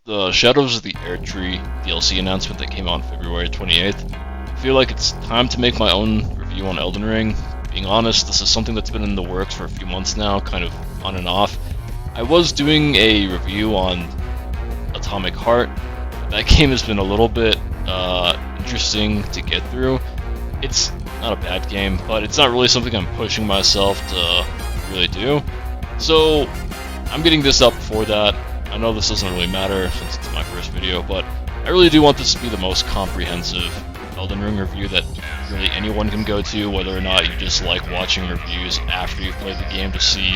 the Shadows of the Air Tree DLC announcement that came out on February 28th, I feel like it's time to make my own review on Elden Ring. Being honest, this is something that's been in the works for a few months now, kind of on and off. I was doing a review on Atomic Heart. That game has been a little bit interesting to get through. It's not a bad game, but it's not really something I'm pushing myself to really do. So I'm getting this up before that. I know this doesn't really matter since it's my first video, but I really do want this to be the most comprehensive Elden Ring review that really anyone can go to, whether or not you just like watching reviews after you've played the game to see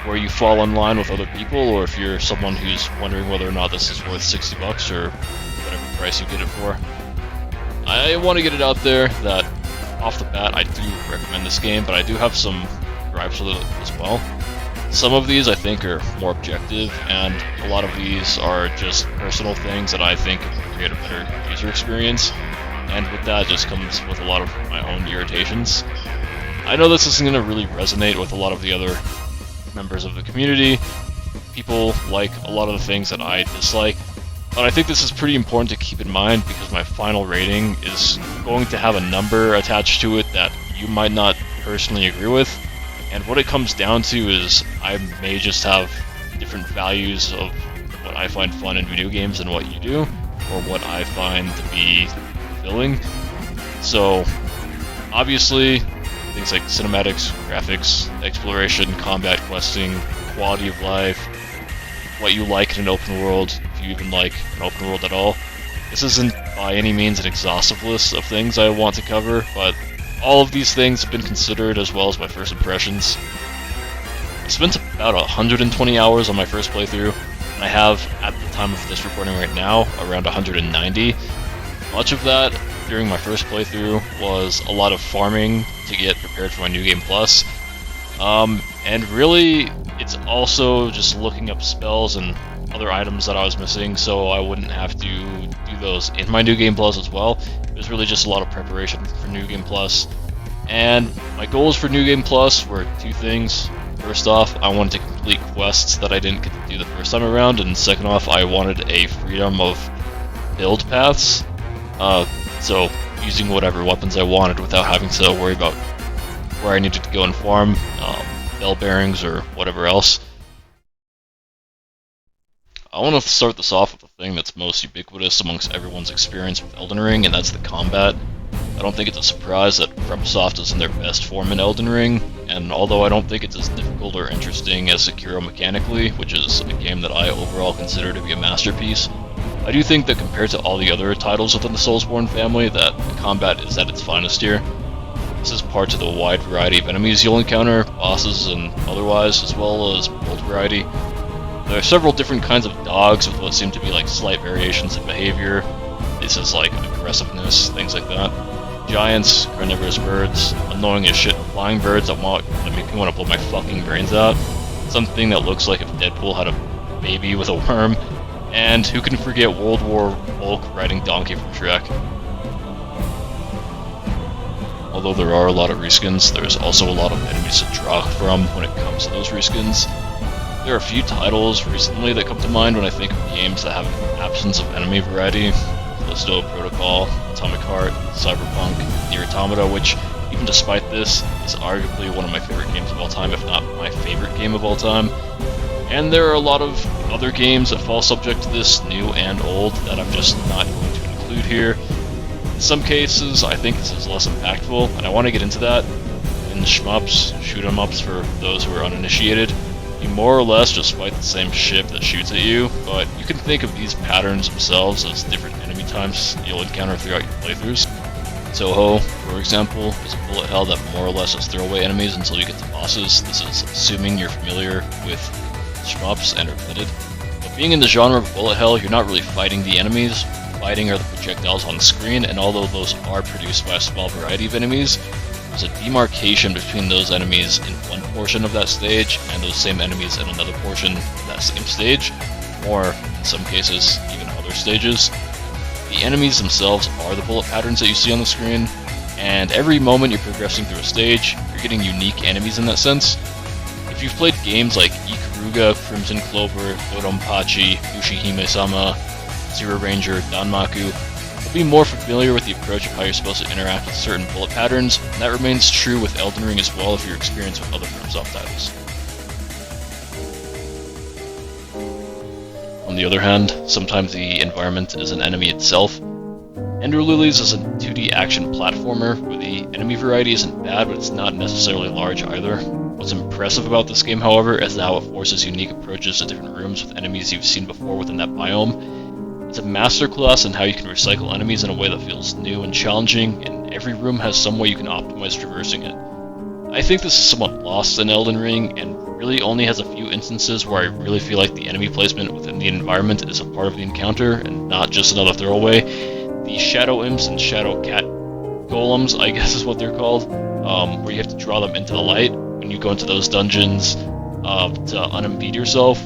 where you fall in line with other people, or if you're someone who's wondering whether or not this is worth 60 bucks or whatever price you get it for. I want to get it out there that off the bat I do recommend this game, but I do have some gripes with it as well. Some of these I think are more objective, and a lot of these are just personal things that I think create a better user experience, and with that just comes with a lot of my own irritations. I know this isn't going to really resonate with a lot of the other members of the community. People like a lot of the things that I dislike, but I think this is pretty important to keep in mind because my final rating is going to have a number attached to it that you might not personally agree with. And what it comes down to is I may just have different values of what I find fun in video games than what you do, or what I find to be fulfilling. So, obviously, things like cinematics, graphics, exploration, combat questing, quality of life, what you like in an open world, if you even like an open world at all. This isn't by any means an exhaustive list of things I want to cover, but all of these things have been considered as well as my first impressions. I spent about 120 hours on my first playthrough, and I have, at the time of this recording right now, around 190. Much of that during my first playthrough was a lot of farming to get prepared for my New Game Plus. And really, it's also just looking up spells and other items that I was missing, so I wouldn't have to do those in my New Game Plus as well. It was really just a lot of preparation for New Game Plus. And my goals for New Game Plus were two things. First off, I wanted to complete quests that I didn't get to do the first time around, and second off, I wanted a freedom of build paths. So using whatever weapons I wanted without having to worry about where I needed to go and farm, bell bearings or whatever else. I want to start this off with the thing that's most ubiquitous amongst everyone's experience with Elden Ring, and that's the combat. I don't think it's a surprise that FromSoft is in their best form in Elden Ring, and although I don't think it's as difficult or interesting as Sekiro mechanically, which is a game that I overall consider to be a masterpiece, I do think that compared to all the other titles within the Soulsborne family, that the combat is at its finest here. This is part to the wide variety of enemies you'll encounter, bosses and otherwise, as well as build variety. There are several different kinds of dogs with what seem to be like slight variations in behavior. This is like aggressiveness, things like that. Giants, carnivorous birds, annoying as shit flying birds that make me want to blow my fucking brains out. Something that looks like if Deadpool had a baby with a worm. And who can forget World War Hulk riding Donkey from Shrek? Although there are a lot of reskins, there's also a lot of enemies to draw from when it comes to those reskins. There are a few titles recently that come to mind when I think of games that have an absence of enemy variety. Callisto Protocol, Atomic Heart, Cyberpunk, Nier Automata, which, even despite this, is arguably one of my favorite games of all time, if not my favorite game of all time. And there are a lot of other games that fall subject to this, new and old, that I'm just not going to include here. In some cases, I think this is less impactful, and I want to get into that. In shmups, shoot-em-ups for those who are uninitiated, you more or less just fight the same ship that shoots at you, but you can think of these patterns themselves as different enemy types you'll encounter throughout your playthroughs. Toho, for example, is a bullet hell that more or less has throwaway enemies until you get to bosses. This is assuming you're familiar with shmups and are fitted. But being in the genre of bullet hell, you're not really fighting the enemies. Fighting are the projectiles on screen, and although those are produced by a small variety of enemies, there's a demarcation between those enemies in one portion of that stage and those same enemies in another portion of that same stage, or in some cases, even other stages. The enemies themselves are the bullet patterns that you see on the screen, and every moment you're progressing through a stage, you're getting unique enemies in that sense. If you've played games like Ikaruga Ruga, Crimson Clover, Dodonpachi, Ushihime-sama, Zero Ranger, Danmaku, will be more familiar with the approach of how you're supposed to interact with certain bullet patterns, and that remains true with Elden Ring as well if you're experienced with other FromSoft titles. On the other hand, sometimes the environment is an enemy itself. Ender Lilies is a 2D action platformer where the enemy variety isn't bad, but it's not necessarily large either. What's impressive about this game, however, is how it forces unique approaches to different rooms with enemies you've seen before within that biome. It's a masterclass in how you can recycle enemies in a way that feels new and challenging, and every room has some way you can optimize traversing it. I think this is somewhat lost in Elden Ring, and really only has a few instances where I really feel like the enemy placement within the environment is a part of the encounter, and not just another throwaway. The Shadow Imps and Shadow Cat Golems, I guess is what they're called, where you have to draw them into the light when you go into those dungeons to unimpede yourself.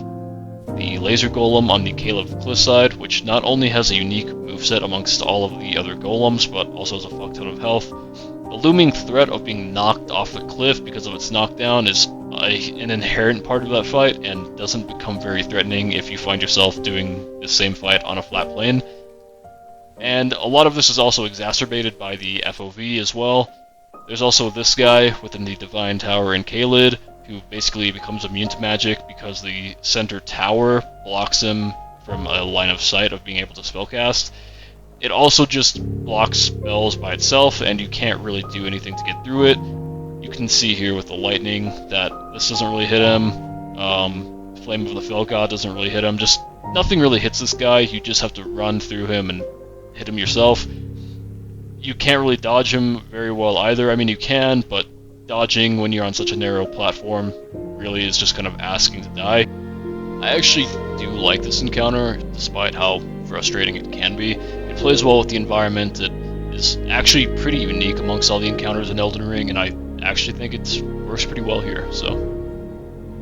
The Laser Golem on the Caleb Cliffside, which not only has a unique moveset amongst all of the other golems, but also has a fuck ton of health. The looming threat of being knocked off the cliff because of its knockdown is an inherent part of that fight, and doesn't become very threatening if you find yourself doing the same fight on a flat plane. And a lot of this is also exacerbated by the FOV as well. There's also this guy within the Divine Tower in Caelid, who basically becomes immune to magic because the center tower blocks him from a line of sight of being able to spellcast. It also just blocks spells by itself, and you can't really do anything to get through it. You can see here with the lightning that this doesn't really hit him. Flame of the Fell God doesn't really hit him. Just nothing really hits this guy. You just have to run through him and hit him yourself. You can't really dodge him very well either. I mean, you can, but dodging when you're on such a narrow platform really is just kind of asking to die. I actually do like this encounter, despite how frustrating it can be. It plays well with the environment. It is actually pretty unique amongst all the encounters in Elden Ring, and I actually think it works pretty well here. So,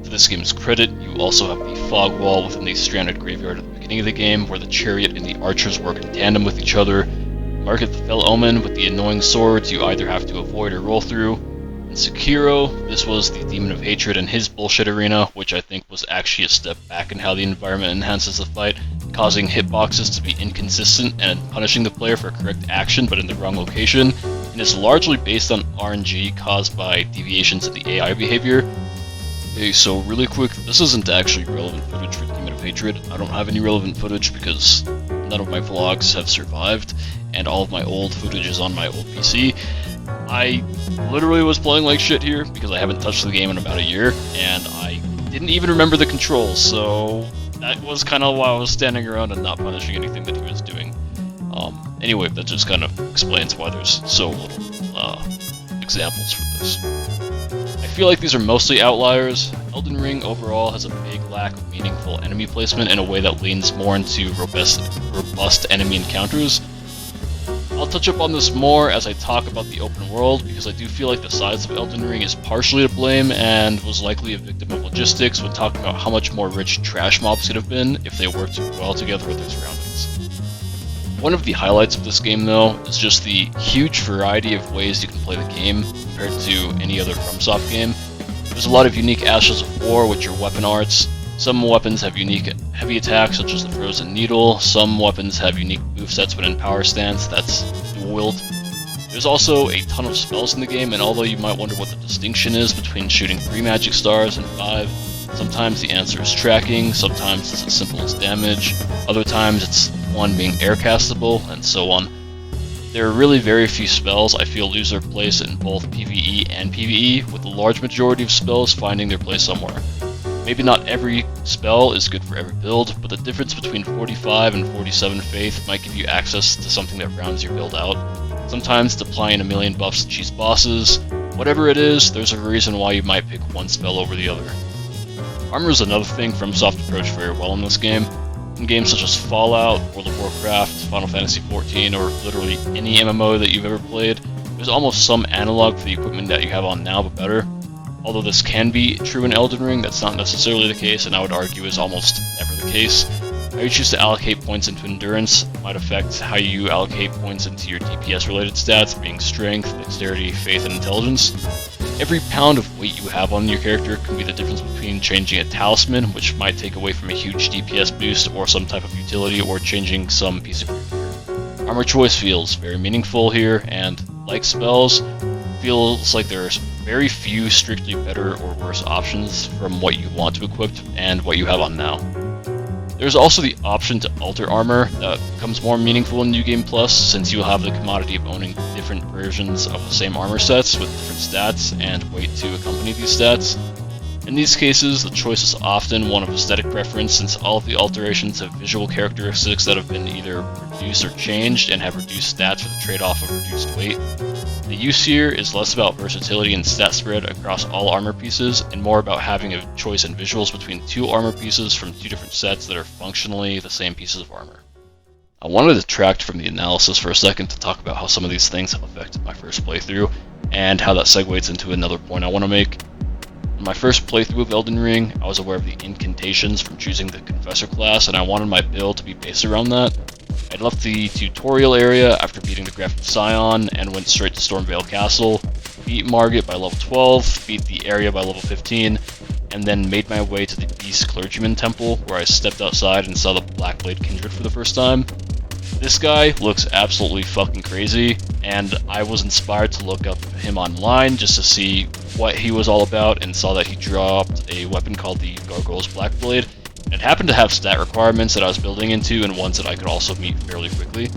to this game's credit, you also have the fog wall within the Stranded Graveyard at the beginning of the game, where the chariot and the archers work in tandem with each other. Market the Fell Omen with the annoying swords you either have to avoid or roll through. In Sekiro, this was the Demon of Hatred and his bullshit arena, which I think was actually a step back in how the environment enhances the fight, causing hitboxes to be inconsistent and punishing the player for correct action but in the wrong location, and is largely based on RNG caused by deviations in the AI behavior. Okay, so really quick, this isn't actually relevant footage for Demon of Hatred. I don't have any relevant footage because none of my vlogs have survived, and all of my old footage is on my old PC. I literally was playing like shit here because I haven't touched the game in about a year, and I didn't even remember the controls, so that was kind of why I was standing around and not punishing anything that he was doing. Anyway, that just kind of explains why there's so little examples for this. I feel like these are mostly outliers. Elden Ring overall has a big lack of meaningful enemy placement in a way that leans more into robust enemy encounters. I'll touch up on this more as I talk about the open world, because I do feel like the size of Elden Ring is partially to blame and was likely a victim of logistics when talking about how much more rich trash mobs could have been if they worked well together with their surroundings. One of the highlights of this game, though, is just the huge variety of ways you can play the game compared to any other FromSoft game. There's a lot of unique Ashes of War, which are weapon arts. Some weapons have unique heavy attacks, such as the Frozen Needle. Some weapons have unique movesets when in power stance, that's dual wield. There's also a ton of spells in the game, and although you might wonder what the distinction is between shooting 3 magic stars and 5, sometimes the answer is tracking, sometimes it's as simple as damage, other times it's one being aircastable, and so on. There are really very few spells I feel lose their place in both PvE and PvE, with the large majority of spells finding their place somewhere. Maybe not every spell is good for every build, but the difference between 45 and 47 Faith might give you access to something that rounds your build out. Sometimes it's applying a million buffs to cheese bosses. Whatever it is, there's a reason why you might pick one spell over the other. Armor is another thing FromSoft approached very well in this game. In games such as Fallout, World of Warcraft, Final Fantasy XIV, or literally any MMO that you've ever played, there's almost some analog for the equipment that you have on now, but better. Although this can be true in Elden Ring, that's not necessarily the case, and I would argue is almost never the case. How you choose to allocate points into endurance might affect how you allocate points into your DPS related stats, being strength, dexterity, faith, and intelligence. Every pound of weight you have on your character can be the difference between changing a talisman, which might take away from a huge DPS boost or some type of utility, or changing some piece of gear. Armor choice feels very meaningful here, and like spells, feels like there's very few strictly better or worse options from what you want to equip and what you have on now. There's also the option to alter armor that becomes more meaningful in New Game Plus, since you'll have the commodity of owning different versions of the same armor sets with different stats and weight to accompany these stats. In these cases, the choice is often one of aesthetic preference, since all of the alterations have visual characteristics that have been either reduced or changed and have reduced stats for the trade-off of reduced weight. The use here is less about versatility and stat spread across all armor pieces, and more about having a choice in visuals between two armor pieces from two different sets that are functionally the same pieces of armor. I wanted to detract from the analysis for a second to talk about how some of these things have affected my first playthrough, and how that segues into another point I want to make. In my first playthrough of Elden Ring, I was aware of the incantations from choosing the Confessor class, and I wanted my build to be based around that. I'd left the tutorial area after beating the Grafted Scion and went straight to Stormvale Castle, beat Margit by level 12, beat the area by level 15, and then made my way to the Beast Clergyman Temple, where I stepped outside and saw the Blackblade Kindred for the first time. This guy looks absolutely fucking crazy, and I was inspired to look up him online just to see what he was all about, and saw that he dropped a weapon called the Gargoyle's Blackblade. It happened to have stat requirements that I was building into, and ones that I could also meet fairly quickly.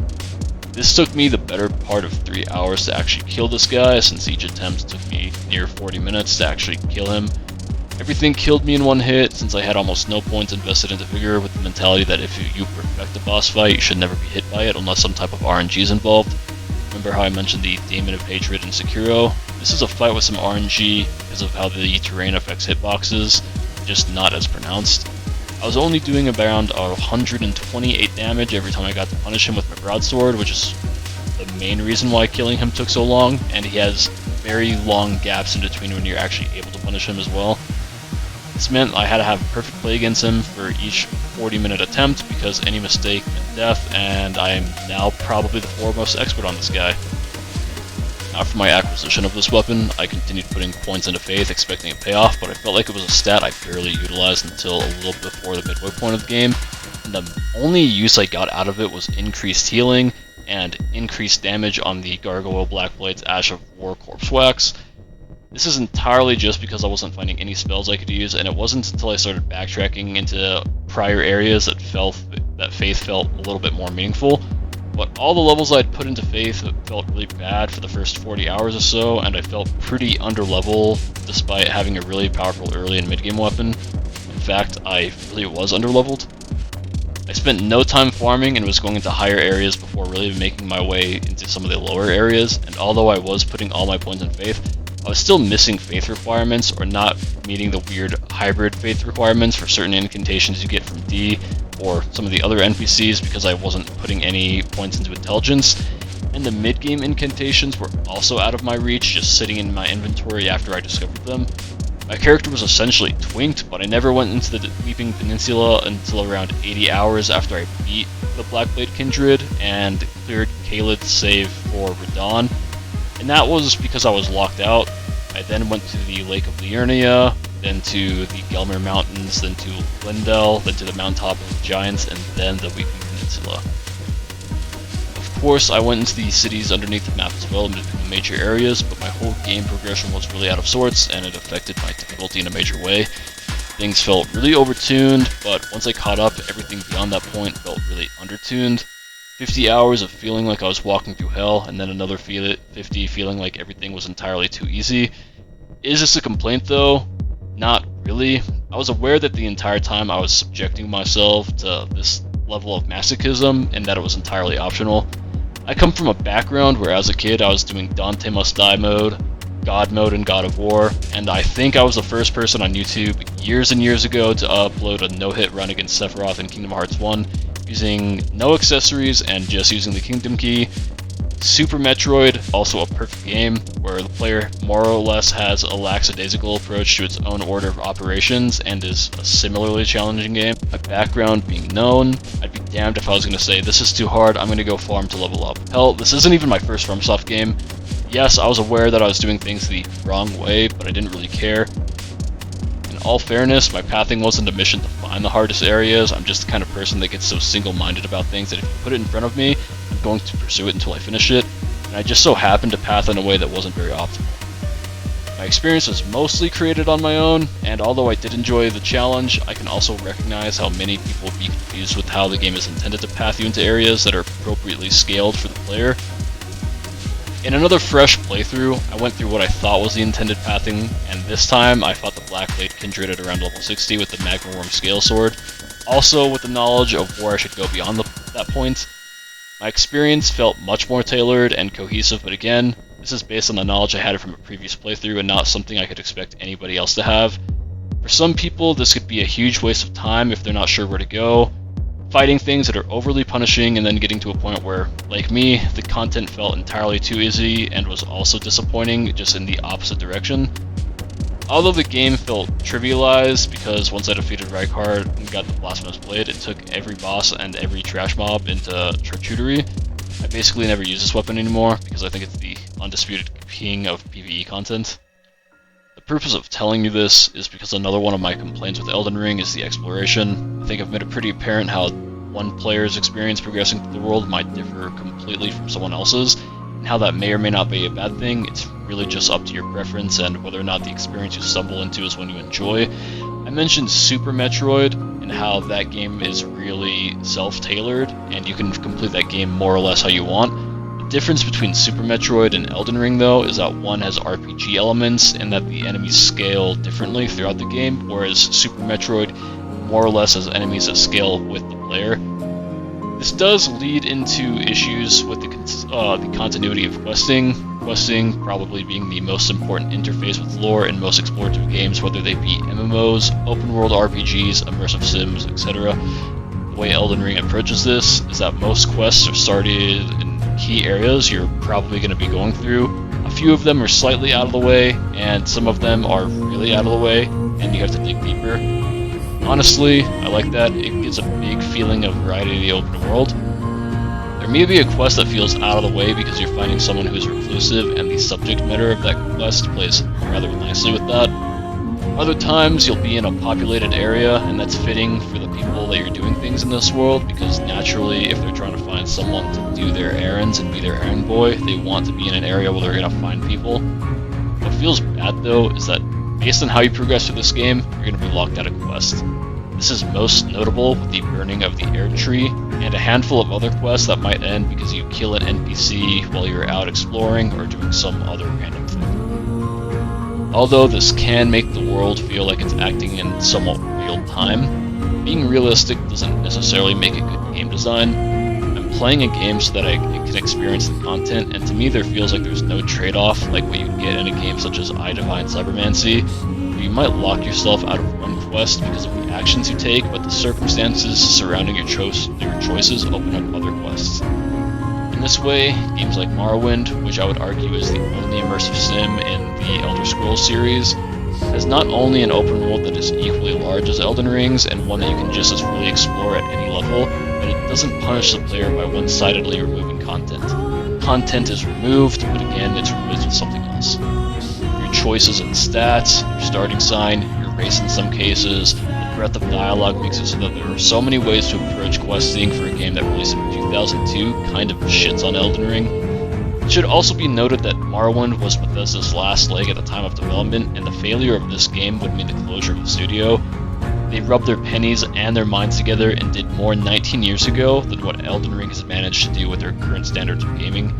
This took me the better part of 3 hours to actually kill this guy, since each attempt took me near 40 minutes to actually kill him. Everything killed me in one hit, since I had almost no points invested into Vigor, with the mentality that if you perfect a boss fight, you should never be hit by it unless some type of RNG is involved. Remember how I mentioned the Daemon of Hatred in Sekiro? This is a fight with some RNG because of how the terrain affects hitboxes, just not as pronounced. I was only doing around 128 damage every time I got to punish him with my broadsword, which is the main reason why killing him took so long, and he has very long gaps in between when you're actually able to punish him as well. This meant I had to have perfect play against him for each 40-minute attempt, because any mistake meant death, and I am now probably the foremost expert on this guy. After my acquisition of this weapon, I continued putting points into Faith, expecting a payoff, but I felt like it was a stat I barely utilized until a little before the midway point of the game, and the only use I got out of it was increased healing and increased damage on the Gargoyle Blackblade's Ash of War Corpse Wax. This is entirely just because I wasn't finding any spells I could use, and it wasn't until I started backtracking into prior areas that Faith felt a little bit more meaningful. But all the levels I'd put into Faith felt really bad for the first 40 hours or so, and I felt pretty underlevel despite having a really powerful early and mid-game weapon. In fact, I really was underleveled. I spent no time farming and was going into higher areas before really making my way into some of the lower areas, and although I was putting all my points in Faith, I was still missing Faith requirements, or not meeting the weird hybrid Faith requirements for certain incantations you get from D or some of the other NPCs, because I wasn't putting any points into Intelligence, and the mid-game incantations were also out of my reach, just sitting in my inventory after I discovered them. My character was essentially twinked, but I never went into the Weeping Peninsula until around 80 hours after I beat the Blackblade Kindred and cleared Caelid's save for Radahn, and that was because I was locked out. I then went to the Lake of Liurnia, then to the Gelmir Mountains, then to Lindell, then to the mountaintop of the Giants, and then the Weeping Peninsula. Of course, I went into the cities underneath the map as well, in between the major areas, but my whole game progression was really out of sorts, and it affected my difficulty in a major way. Things felt really overtuned, but once I caught up, everything beyond that point felt really undertuned. 50 hours of feeling like I was walking through hell, and then another 50 feeling like everything was entirely too easy. Is this a complaint though? Not really. I was aware that the entire time I was subjecting myself to this level of masochism, and that it was entirely optional. I come from a background where as a kid I was doing Dante Must Die mode, God mode, and God of War, and I think I was the first person on YouTube years and years ago to upload a no-hit run against Sephiroth in Kingdom Hearts 1, using no accessories and just using the Kingdom Key. Super Metroid, also a perfect game, where the player more or less has a lackadaisical approach to its own order of operations, and is a similarly challenging game. My background being known, I'd be damned if I was going to say, this is too hard, I'm going to go farm to level up. Hell, this isn't even my first FromSoft game. Yes, I was aware that I was doing things the wrong way, but I didn't really care. In all fairness, my pathing wasn't a mission to find the hardest areas. I'm just the kind of person that gets so single-minded about things that if you put it in front of me, I'm going to pursue it until I finish it, and I just so happened to path in a way that wasn't very optimal. My experience was mostly created on my own, and although I did enjoy the challenge, I can also recognize how many people would be confused with how the game is intended to path you into areas that are appropriately scaled for the player. In another fresh playthrough, I went through what I thought was the intended pathing, and this time I fought the Blackblade Kindred at around level 60 with the Magmaworm Scale Sword, also with the knowledge of where I should go beyond that point. My experience felt much more tailored and cohesive, but again, this is based on the knowledge I had from a previous playthrough and not something I could expect anybody else to have. For some people, this could be a huge waste of time if they're not sure where to go, fighting things that are overly punishing and then getting to a point where, like me, the content felt entirely too easy and was also disappointing, just in the opposite direction. Although the game felt trivialized because once I defeated Rykard and got the Blasphemous Blade, it took every boss and every trash mob into charcuterie. I basically never use this weapon anymore because I think it's the undisputed king of PvE content. The purpose of telling you this is because another one of my complaints with Elden Ring is the exploration. I think I've made it pretty apparent how one player's experience progressing through the world might differ completely from someone else's, and how that may or may not be a bad thing. It's really just up to your preference and whether or not the experience you stumble into is one you enjoy. I mentioned Super Metroid and how that game is really self-tailored and you can complete that game more or less how you want. The difference between Super Metroid and Elden Ring though is that one has RPG elements and that the enemies scale differently throughout the game, whereas Super Metroid more or less has enemies that scale with the player. This does lead into issues with the continuity of questing probably being the most important interface with lore in most explorative games, whether they be MMOs, open world RPGs, immersive sims, etc. The way Elden Ring approaches this is that most quests are started in key areas you're probably going to be going through. A few of them are slightly out of the way, and some of them are really out of the way, and you have to dig deeper. Honestly, I like that. It gives a big feeling of variety in the open world. There may be a quest that feels out of the way because you're finding someone who's reclusive, and the subject matter of that quest plays rather nicely with that. Other times, you'll be in a populated area, and that's fitting for the people that you're doing things in this world, because naturally, if they're trying to find someone to do their errands and be their errand boy, they want to be in an area where they're going to find people. What feels bad, though, is that based on how you progress through this game, you're going to be locked out of quests. This is most notable with the burning of the air tree, and a handful of other quests that might end because you kill an NPC while you're out exploring or doing some other random thing. Although this can make the world feel like it's acting in somewhat real time, being realistic doesn't necessarily make it good game design. I'm playing a game so that I can experience the content, and to me there feels like there's no trade-off like what you'd get in a game such as I Divine Cybermancy, where you might lock yourself out of one quest because of the actions you take, but the circumstances surrounding your choices open up other quests. In this way, games like Morrowind, which I would argue is the only immersive sim in the Elder Scrolls series, has not only an open world that is equally large as Elden Ring's and one that you can just as freely explore at any level, but it doesn't punish the player by one-sidedly removing content. Content is removed, but again, it's replaced with something else. Your choices and stats, your starting sign, your race in some cases, the breadth of dialogue makes it so that there are so many ways to approach questing for a game that released in 2002 kind of shits on Elden Ring. It should also be noted that Morrowind was Bethesda's last leg at the time of development, and the failure of this game would mean the closure of the studio. They rubbed their pennies and their minds together and did more 19 years ago than what Elden Ring has managed to do with their current standards of gaming.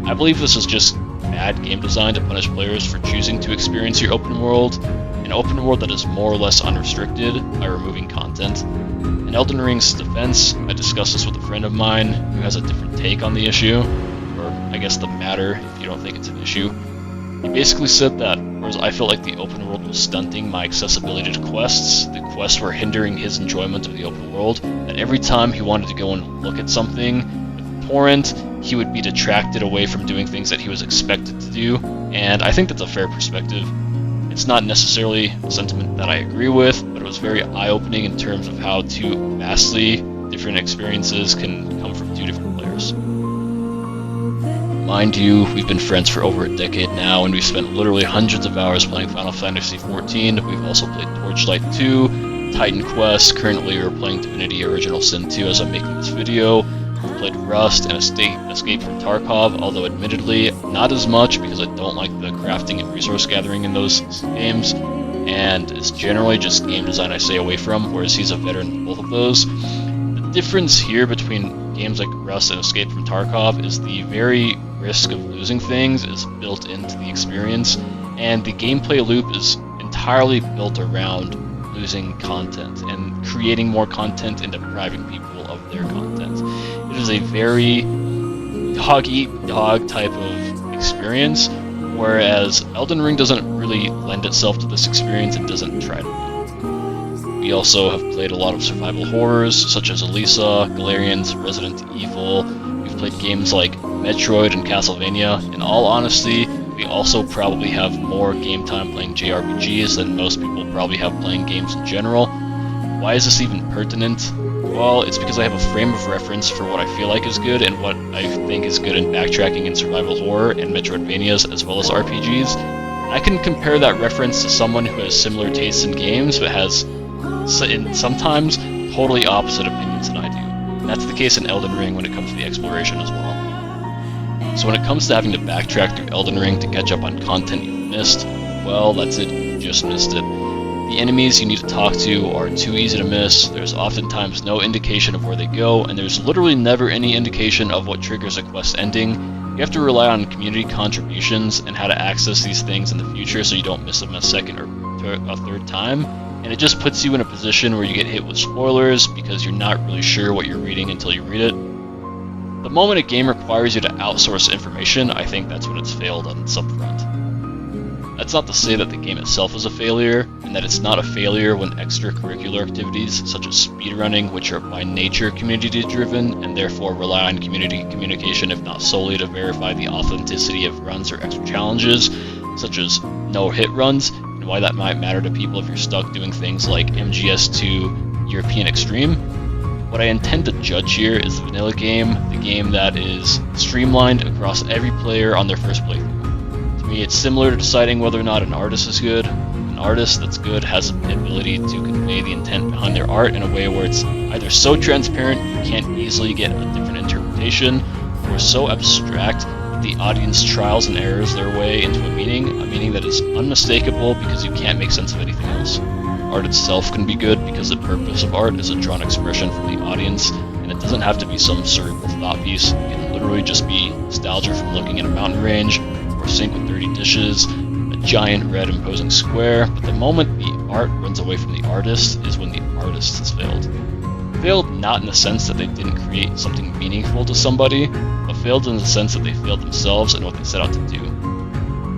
I believe this is just bad game design to punish players for choosing to experience your open world, an open world that is more or less unrestricted, by removing content. In Elden Ring's defense, I discussed this with a friend of mine who has a different take on the issue, or I guess the matter if you don't think it's an issue. He basically said that, whereas I felt like the open world was stunting my accessibility to quests, the quests were hindering his enjoyment of the open world, that every time he wanted to go and look at something with Torrent, he would be detracted away from doing things that he was expected to do, and I think that's a fair perspective. It's not necessarily a sentiment that I agree with, but it was very eye-opening in terms of how two vastly different experiences can come from two different players. Mind you, we've been friends for over a decade now, and we've spent literally hundreds of hours playing Final Fantasy XIV. We've also played Torchlight 2, Titan Quest, currently we're playing Divinity Original Sin 2 as I'm making this video. We've played Rust and Escape from Tarkov, although admittedly not as much because I don't like the crafting and resource gathering in those games, and it's generally just game design I stay away from, whereas he's a veteran in both of those. The difference here between games like Rust and Escape from Tarkov is the very risk of losing things is built into the experience, and the gameplay loop is entirely built around losing content and creating more content and depriving people of their content. It is a very dog-eat-dog type of experience, whereas Elden Ring doesn't really lend itself to this experience and doesn't try to. We also have played a lot of survival horrors, such as Elisa, Galarian's Resident Evil. We've played games like Metroid and Castlevania. In all honesty, we also probably have more game time playing JRPGs than most people probably have playing games in general. Why is this even pertinent? Well, it's because I have a frame of reference for what I feel like is good and what I think is good in backtracking in survival horror and Metroidvanias as well as RPGs. I can compare that reference to someone who has similar tastes in games but has sometimes totally opposite opinions than I do. And that's the case in Elden Ring when it comes to the exploration as well. So when it comes to having to backtrack through Elden Ring to catch up on content you've missed, well, that's it, you just missed it. The enemies you need to talk to are too easy to miss, there's oftentimes no indication of where they go, and there's literally never any indication of what triggers a quest ending. You have to rely on community contributions and how to access these things in the future so you don't miss them a second or a third time, and it just puts you in a position where you get hit with spoilers because you're not really sure what you're reading until you read it. The moment a game requires you to outsource information, I think that's when it's failed on some front. That's not to say that the game itself is a failure, and that it's not a failure when extracurricular activities, such as speedrunning, which are by nature community-driven, and therefore rely on community communication if not solely to verify the authenticity of runs or extra challenges, such as no-hit runs, and why that might matter to people if you're stuck doing things like MGS2 European Extreme. What I intend to judge here is the vanilla game, the game that is streamlined across every player on their first playthrough. To me, it's similar to deciding whether or not an artist is good. An artist that's good has the ability to convey the intent behind their art in a way where it's either so transparent you can't easily get a different interpretation, or so abstract that the audience trials and errors their way into a meaning that is unmistakable because you can't make sense of anything else. Art itself can be good because the purpose of art is a drawn expression from the audience, and it doesn't have to be some cerebral thought piece. It can literally just be nostalgia from looking at a mountain range, or sink with dirty dishes, a giant red imposing square, but the moment the art runs away from the artist is when the artist has failed. Failed not in the sense that they didn't create something meaningful to somebody, but failed in the sense that they failed themselves and what they set out to do.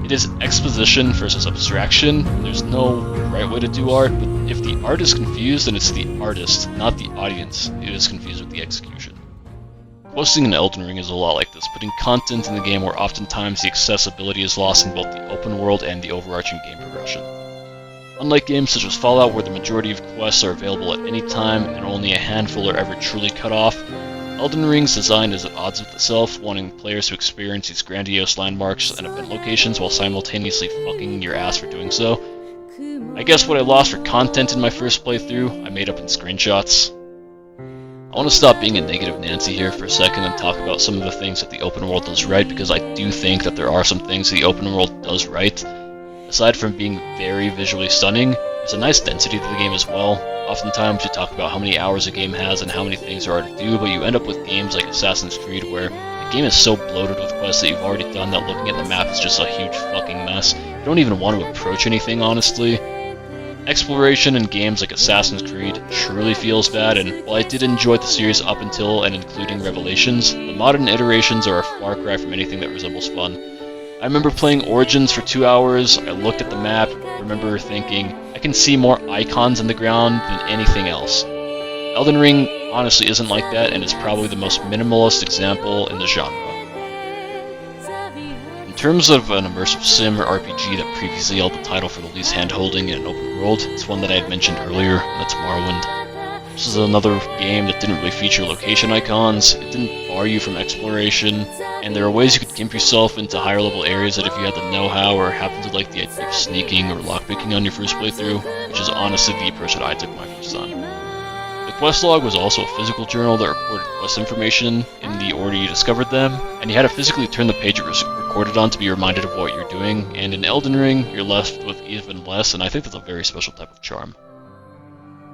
It is exposition versus abstraction. There's no right way to do art, but if the art is confused, then it's the artist, not the audience, who is confused with the execution. Questing in Elden Ring is a lot like this, putting content in the game where oftentimes the accessibility is lost in both the open world and the overarching game progression. Unlike games such as Fallout, where the majority of quests are available at any time and only a handful are ever truly cut off, Elden Ring's design is at odds with itself, wanting players to experience these grandiose landmarks and event locations while simultaneously fucking your ass for doing so. I guess what I lost for content in my first playthrough, I made up in screenshots. I want to stop being a negative Nancy here for a second and talk about some of the things that the open world does right, because I do think that there are some things the open world does right. Aside from being very visually stunning, there's a nice density to the game as well. Oftentimes you talk about how many hours a game has and how many things there are to do, but you end up with games like Assassin's Creed where the game is so bloated with quests that you've already done that looking at the map is just a huge fucking mess. You don't even want to approach anything, honestly. Exploration in games like Assassin's Creed truly feels bad, and while I did enjoy the series up until and including Revelations, the modern iterations are a far cry from anything that resembles fun. I remember playing Origins for 2 hours, I looked at the map, remember thinking, I can see more icons in the ground than anything else. Elden Ring honestly isn't like that, and is probably the most minimalist example in the genre. In terms of an immersive sim or RPG that previously held the title for the least hand-holding in an open world, it's one that I had mentioned earlier, and that's Morrowind. This is another game that didn't really feature location icons, it didn't bar you from exploration, and there are ways you could gimp yourself into higher level areas that if you had the know-how or happened to like the idea of sneaking or lockpicking on your first playthrough, which is honestly the approach that I took my first time. The quest log was also a physical journal that recorded quest information in the order you discovered them, and you had to physically turn the page it was recorded on to be reminded of what you're doing, and in Elden Ring, you're left with even less, and I think that's a very special type of charm.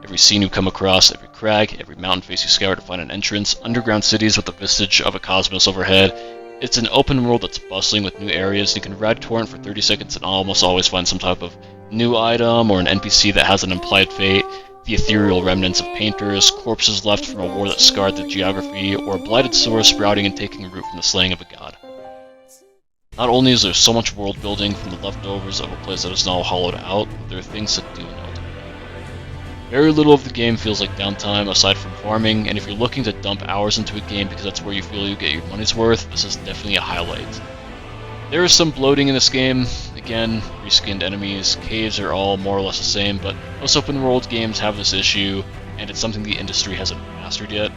Every scene you come across, every crag, every mountain face you scour to find an entrance, underground cities with the vestige of a cosmos overhead. It's an open world that's bustling with new areas. You can ride Torrent for 30 seconds and almost always find some type of new item or an NPC that has an implied fate, the ethereal remnants of painters, corpses left from a war that scarred the geography, or a blighted source sprouting and taking root from the slaying of a god. Not only is there so much world building from the leftovers of a place that is now hollowed out, but there are things to do in Elden. Very little of the game feels like downtime aside from farming, and if you're looking to dump hours into a game because that's where you feel you get your money's worth, this is definitely a highlight. There is some bloating in this game. Again, reskinned enemies, caves are all more or less the same, but most open world games have this issue, and it's something the industry hasn't mastered yet.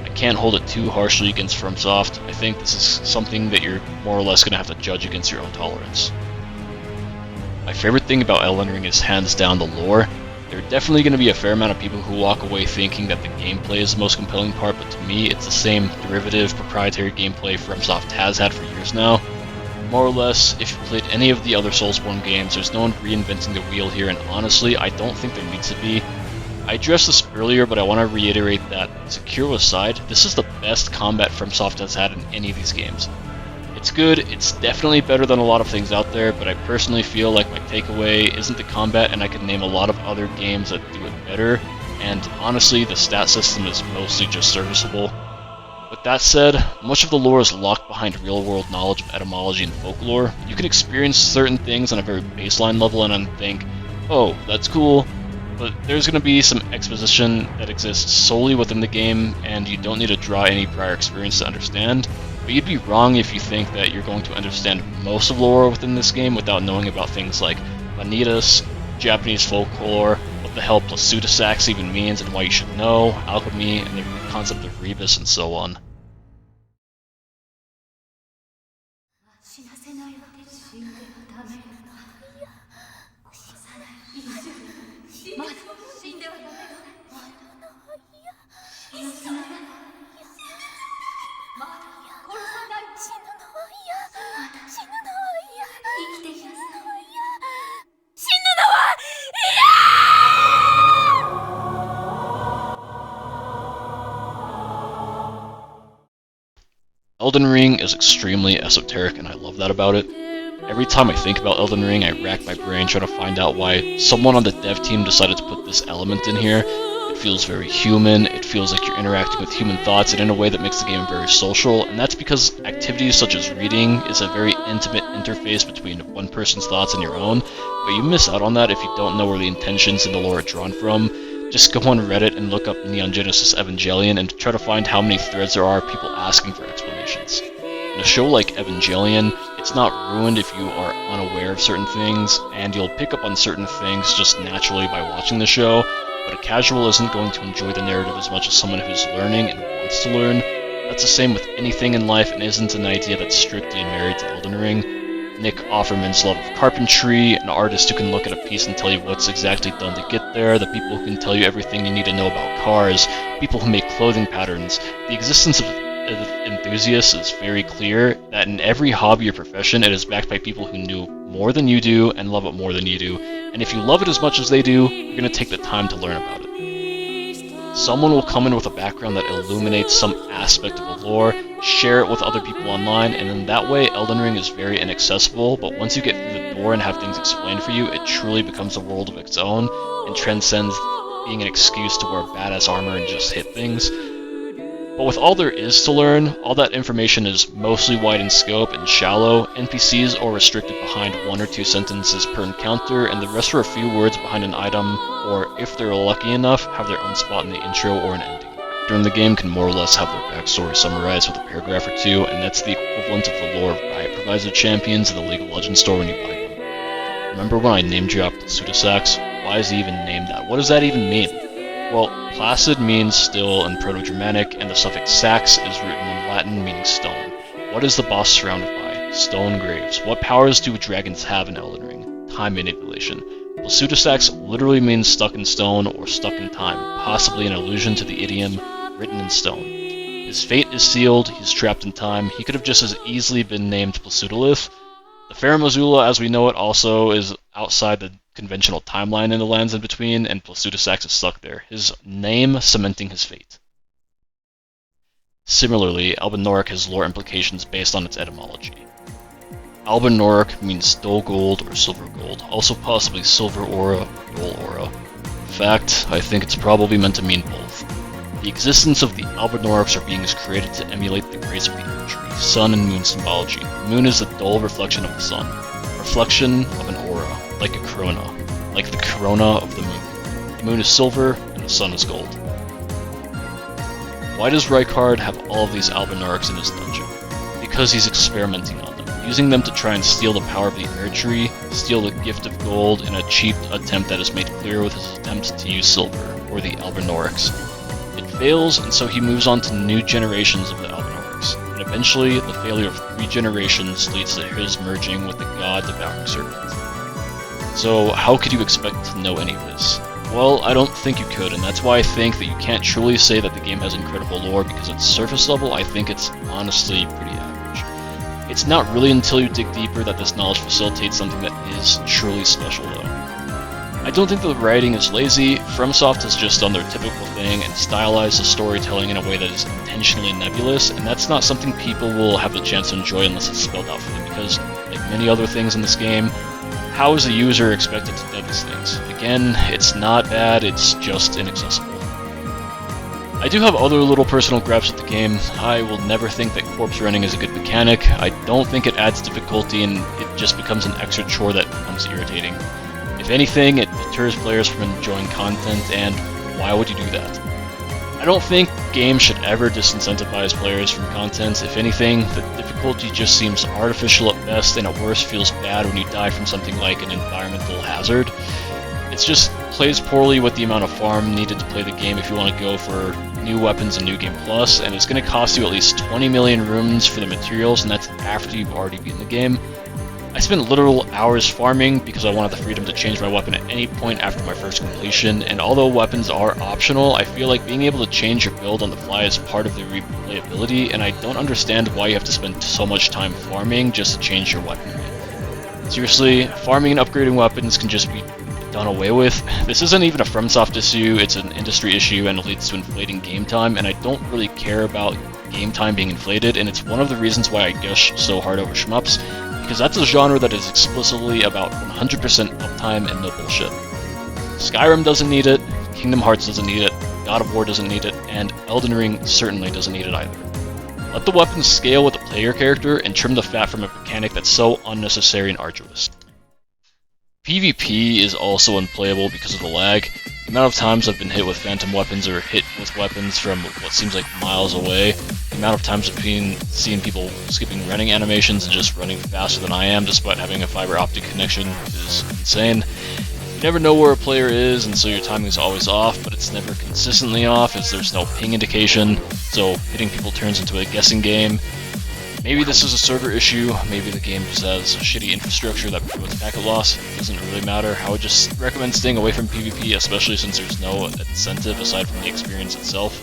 I can't hold it too harshly against FromSoft. I think this is something that you're more or less going to have to judge against your own tolerance. My favorite thing about Elden Ring is hands down the lore. There are definitely going to be a fair amount of people who walk away thinking that the gameplay is the most compelling part, but to me, it's the same derivative, proprietary gameplay FromSoft has had for years now. More or less, if you've played any of the other Soulsborne games, there's no one reinventing the wheel here, and honestly, I don't think there needs to be. I addressed this earlier, but I want to reiterate that, Sekiro aside, this is the best combat FromSoft has had in any of these games. It's good, it's definitely better than a lot of things out there, but I personally feel like my takeaway isn't the combat, and I could name a lot of other games that do it better, and honestly, the stat system is mostly just serviceable. With that said, much of the lore is locked behind real-world knowledge of etymology and folklore. You can experience certain things on a very baseline level and then think, oh, that's cool, but there's going to be some exposition that exists solely within the game, and you don't need to draw any prior experience to understand. But you'd be wrong if you think that you're going to understand most of the lore within this game without knowing about things like vanitas, Japanese folklore, what the hell Plasudasax even means and why you should know, alchemy, and the concept of rebus, and so on. Elden Ring is extremely esoteric, and I love that about it. Every time I think about Elden Ring, I rack my brain trying to find out why someone on the dev team decided to put this element in here. It feels very human, it feels like you're interacting with human thoughts, and in a way that makes the game very social, and that's because activities such as reading is a very intimate interface between one person's thoughts and your own, but you miss out on that if you don't know where the intentions in the lore are drawn from. Just go on Reddit and look up Neon Genesis Evangelion and try to find how many threads there are of people asking for explanations. In a show like Evangelion, it's not ruined if you are unaware of certain things, and you'll pick up on certain things just naturally by watching the show, but a casual isn't going to enjoy the narrative as much as someone who's learning and wants to learn. That's the same with anything in life and isn't an idea that's strictly married to Elden Ring. Nick Offerman's love of carpentry, an artist who can look at a piece and tell you what's exactly done to get there, the people who can tell you everything you need to know about cars, people who make clothing patterns. The existence of enthusiasts is very clear, that in every hobby or profession it is backed by people who knew more than you do and love it more than you do, and if you love it as much as they do, you're going to take the time to learn about it. Someone will come in with a background that illuminates some aspect of the lore, share it with other people online, and in that way Elden Ring is very inaccessible, but once you get through the door and have things explained for you, it truly becomes a world of its own, and transcends being an excuse to wear badass armor and just hit things. But with all there is to learn, all that information is mostly wide in scope and shallow. NPCs are restricted behind 1 or 2 sentences per encounter, and the rest are a few words behind an item, or if they're lucky enough, have their own spot in the intro or an ending. During the game can more or less have their backstory summarized with a paragraph or two, and that's the equivalent of the lore Riot provides their champions in the League of Legends store when you buy them. Remember when I name dropped Plasudasax? Why is he even named that? What does that even mean? Well, Placid means still in Proto-Germanic, and the suffix sax is written in Latin meaning stone. What is the boss surrounded by? Stone graves. What powers do dragons have in Elden Ring? Time manipulation. Placidusax literally means stuck in stone or stuck in time, possibly an allusion to the idiom written in stone. His fate is sealed, he's trapped in time. He could have just as easily been named Placudolith. The Farum Azula, as we know it, also is outside the conventional timeline in the lands in between, and Placidusax is stuck there, his name cementing his fate. Similarly, Alban Norik has lore implications based on its etymology. Alban Norik means dull gold or silver gold, also possibly silver aura or dull aura. In fact, I think it's probably meant to mean both. The existence of the Alban Noriks are beings created to emulate the grace of the Earth Tree, sun and moon symbology. The moon is the dull reflection of the sun, a reflection of an aura, like a corona, like the corona of the moon. The moon is silver and the sun is gold. Why does Rykard have all of these Alban Noriks in his dungeon? Because he's experimenting on them, using them to try and steal the power of the Earth Tree, steal the gift of gold in a cheap attempt that is made clear with his attempt to use silver, or the Alban Noriks. It fails, and so he moves on to new generations of the Alban Noriks, and eventually the failure of 3 generations leads to his merging with the god-devouring serpent. So how could you expect to know any of this? Well, I don't think you could, and that's why I think that you can't truly say that the game has incredible lore, because at surface level, I think it's honestly pretty average. It's not really until you dig deeper that this knowledge facilitates something that is truly special, though. I don't think the writing is lazy. FromSoft has just done their typical thing and stylized the storytelling in a way that is intentionally nebulous, and that's not something people will have the chance to enjoy unless it's spelled out for them, because, like many other things in this game, how is a user expected to know these things? Again, it's not bad, it's just inaccessible. I do have other little personal gripes with the game. I will never think that corpse running is a good mechanic. I don't think it adds difficulty, and it just becomes an extra chore that becomes irritating. If anything, it deters players from enjoying content, and why would you do that? I don't think games should ever disincentivize players from content. If anything, the difficulty just seems artificial at best, and at worst feels bad when you die from something like an environmental hazard. It just plays poorly with the amount of farm needed to play the game if you want to go for new weapons and New Game Plus, and it's going to cost you at least 20 million runes for the materials, and that's after you've already beaten the game. I spent literal hours farming because I wanted the freedom to change my weapon at any point after my first completion, and although weapons are optional, I feel like being able to change your build on the fly is part of the replayability, and I don't understand why you have to spend so much time farming just to change your weaponry. Seriously, farming and upgrading weapons can just be done away with. This isn't even a FromSoft issue, it's an industry issue, and it leads to inflating game time, and I don't really care about game time being inflated, and it's one of the reasons why I gush so hard over shmups, because that's a genre that is explicitly about 100% uptime and no bullshit. Skyrim doesn't need it, Kingdom Hearts doesn't need it, God of War doesn't need it, and Elden Ring certainly doesn't need it either. Let the weapons scale with the player character and trim the fat from a mechanic that's so unnecessary and arduous. PvP is also unplayable because of the lag. The amount of times I've been hit with phantom weapons or hit with weapons from what seems like miles away, the amount of times I've been seeing people skipping running animations and just running faster than I am despite having a fiber optic connection is insane. You never know where a player is, and so your timing is always off, but it's never consistently off as there's no ping indication, so hitting people turns into a guessing game. Maybe this is a server issue, maybe the game just has shitty infrastructure that promotes packet loss. It doesn't really matter. I would just recommend staying away from PvP, especially since there's no incentive aside from the experience itself.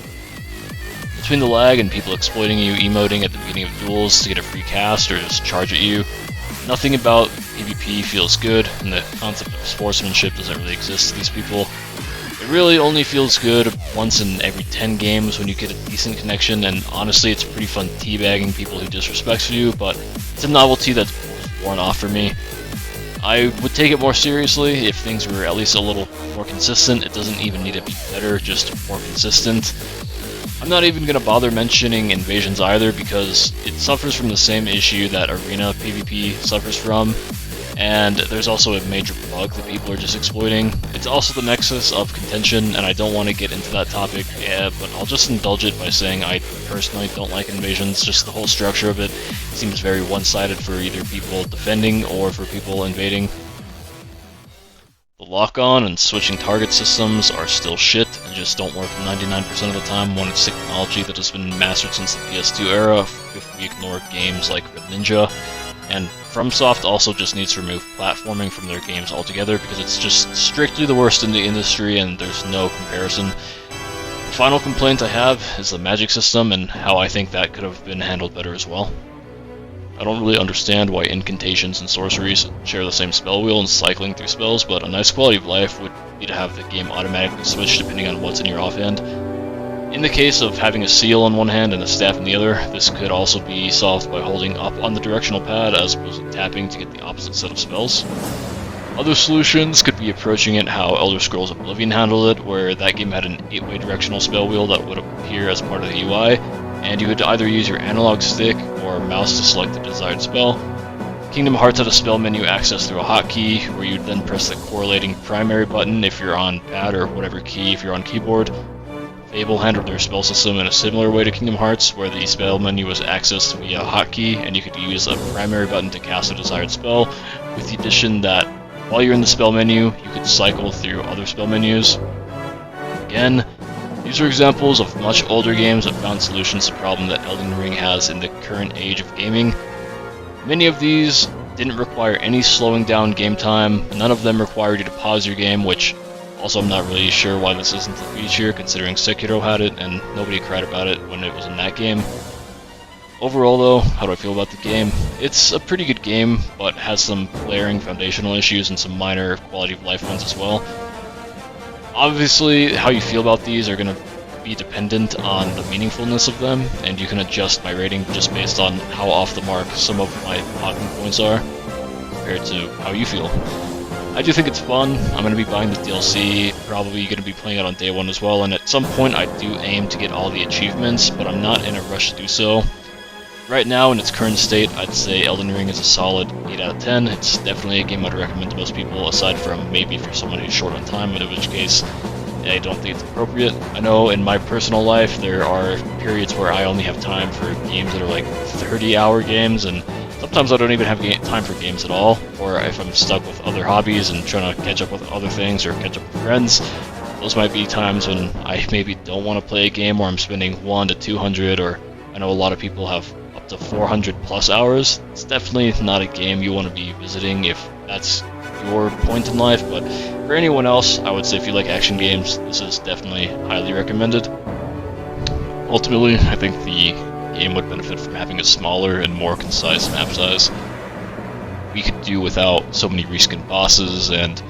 Between the lag and people exploiting you, emoting at the beginning of duels to get a free cast or just charge at you, nothing about PvP feels good, and the concept of sportsmanship doesn't really exist to these people. It really only feels good once in every 10 games when you get a decent connection, and honestly it's pretty fun teabagging people who disrespect you, but it's a novelty that's worn off for me. I would take it more seriously if things were at least a little more consistent. It doesn't even need to be better, just more consistent. I'm not even going to bother mentioning invasions either because it suffers from the same issue that arena PvP suffers from. And there's also a major bug that people are just exploiting. It's also the nexus of contention, and I don't want to get into that topic, but I'll just indulge it by saying I personally don't like invasions. Just the whole structure of it seems very one-sided for either people defending or for people invading. The lock-on and switching target systems are still shit and just don't work 99% of the time when it's technology that has been mastered since the PS2 era, if we ignore games like Red Ninja. And FromSoft also just needs to remove platforming from their games altogether because it's just strictly the worst in the industry and there's no comparison. The final complaint I have is the magic system and how I think that could have been handled better as well. I don't really understand why incantations and sorceries share the same spell wheel and cycling through spells, but a nice quality of life would be to have the game automatically switch depending on what's in your offhand. In the case of having a seal on one hand and a staff in the other, this could also be solved by holding up on the directional pad as opposed to tapping to get the opposite set of spells. Other solutions could be approaching it how Elder Scrolls Oblivion handled it, where that game had an 8-way directional spell wheel that would appear as part of the UI, and you would either use your analog stick or mouse to select the desired spell. Kingdom Hearts had a spell menu accessed through a hotkey, where you'd then press the correlating primary button if you're on pad or whatever key if you're on keyboard. Fable handled their spell system in a similar way to Kingdom Hearts, where the spell menu was accessed via a hotkey, and you could use a primary button to cast a desired spell, with the addition that while you're in the spell menu, you could cycle through other spell menus. Again, these are examples of much older games that found solutions to the problem that Elden Ring has in the current age of gaming. Many of these didn't require any slowing down game time, none of them required you to pause your game, which also I'm not really sure why this isn't a feature considering Sekiro had it and nobody cried about it when it was in that game. Overall though, how do I feel about the game? It's a pretty good game, but has some glaring foundational issues and some minor quality of life ones as well. Obviously, how you feel about these are going to be dependent on the meaningfulness of them, and you can adjust my rating just based on how off the mark some of my talking points are, compared to how you feel. I do think it's fun. I'm going to be buying the DLC, probably going to be playing it on day one as well, and at some point I do aim to get all the achievements, but I'm not in a rush to do so. Right now, in its current state, I'd say Elden Ring is a solid 8 out of 10. It's definitely a game I'd recommend to most people, aside from maybe for someone who's short on time, in which case I don't think it's appropriate. I know in my personal life there are periods where I only have time for games that are like 30-hour games, and sometimes I don't even have time for games at all, or if I'm stuck with other hobbies and trying to catch up with other things or catch up with friends, those might be times when I maybe don't want to play a game where I'm spending 100 to 200, or I know a lot of people have up to 400 plus hours. It's definitely not a game you want to be visiting if that's your point in life, but for anyone else, I would say if you like action games, this is definitely highly recommended. Ultimately, I think the game would benefit from having a smaller and more concise map size. We could do without so many reskin bosses, and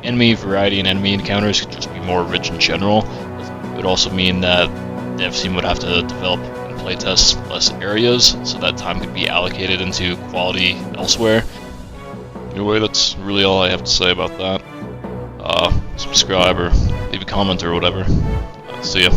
enemy variety and enemy encounters could just be more rich in general. It would also mean that the dev team would have to develop and playtest less areas, so that time could be allocated into quality elsewhere. Anyway, that's really all I have to say about that. Subscribe or leave a comment or whatever. See ya.